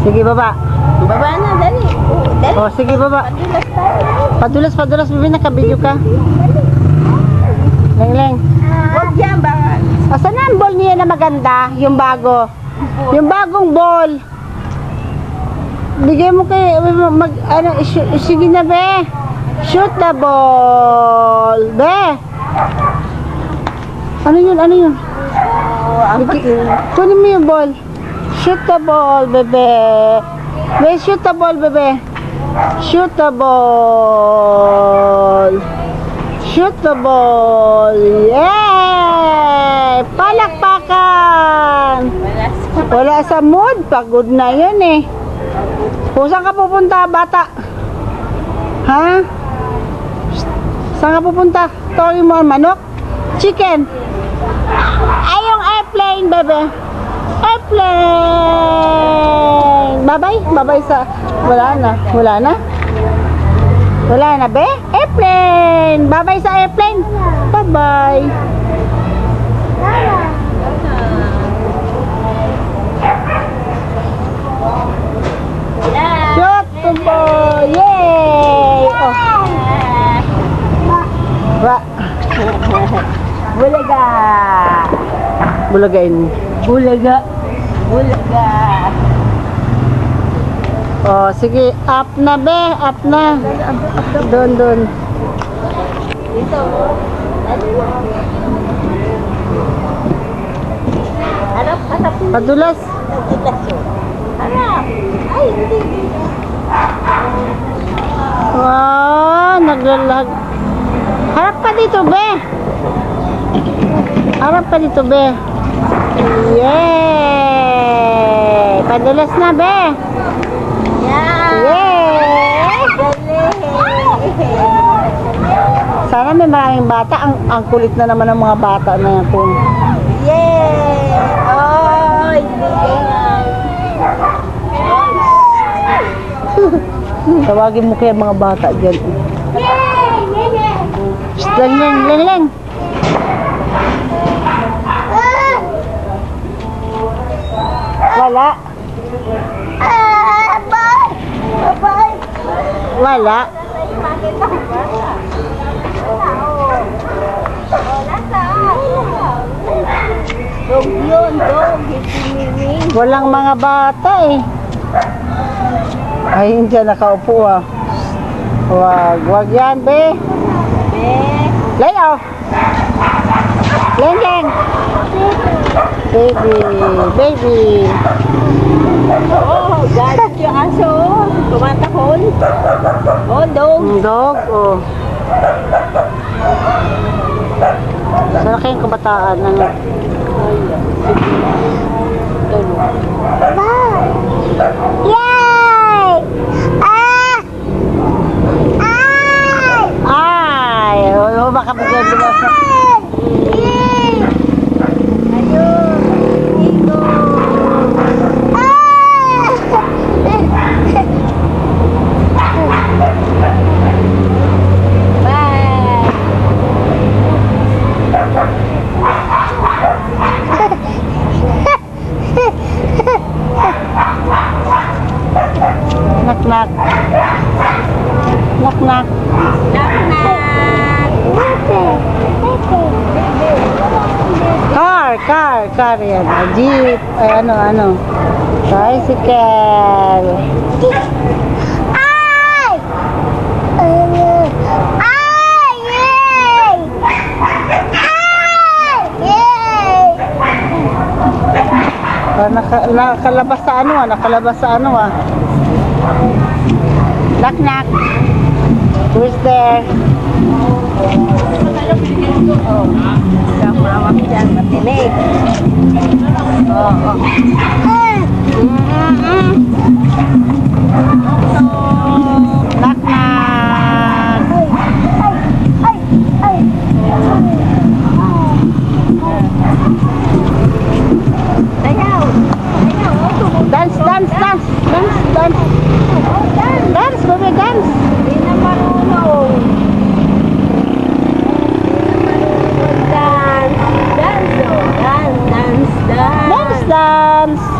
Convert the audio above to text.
Sige, baba. Baba na, dali. Dali. Oh, sige, baba. Padulas tayo. Padulas, bibi, nakabidyo ka. Leng. Huwag yan, baka. Asan na ang ball niya na maganda? Yung bago. Yung bagong ball. Bigay mo kay sige na, be. Shoot the ball. Be. Ano yun? Kunin mo yung ball. Shoot the ball, bebe. Be, shoot the ball, bebe. Shoot the ball. Shoot the ball. Yay! Palakpakan! Wala sa mood. Pagod na yun eh. Kung saan ka pupunta, bata? Ha? Saan ka pupunta? Tawagin mo ang manok? Chicken? Ay, yung airplane, bebe. Airplane! Babay sa... Wala na, be? Airplane! Babay sa airplane! Bye-bye! Shoot the ball! Yay! Oh. Bulaga. Bulagain mo. Bulaga. Oh, sige. Up na, be. Up na. Doon. Dito. Harap. Padulas. Harap. Ay, hindi. Wow, naglalag. Harap ka dito, be. Yay! Padulas na, be. Yay! Sana may maraming bata. Ang kulit na naman ng mga bata na yan. Yay! Oh, hindi ganyan. Tawagin mo kaya mga bata dyan. Leng. Wala. Wala. Dog yun. Walang mga bata eh. Ay, hindi nakaupo ah. Wag yan, be. Leo. Leng. Baby. Oh, galit yung aso. Tumatakon. Oh, Dog, oh. Sana kayong kabataan ano? Yay! Ay! Oh, baka bigla-bigla sa... Knock. Car yan. Jeep. Ay, ano. Tricycle. Ay! Nakalabas sa ano ah. Knock. Who's there? Mawak dyan, matinig. Knock. Tayaw. Dance, baby, dance. Hindi na marunong. Dance. Dance.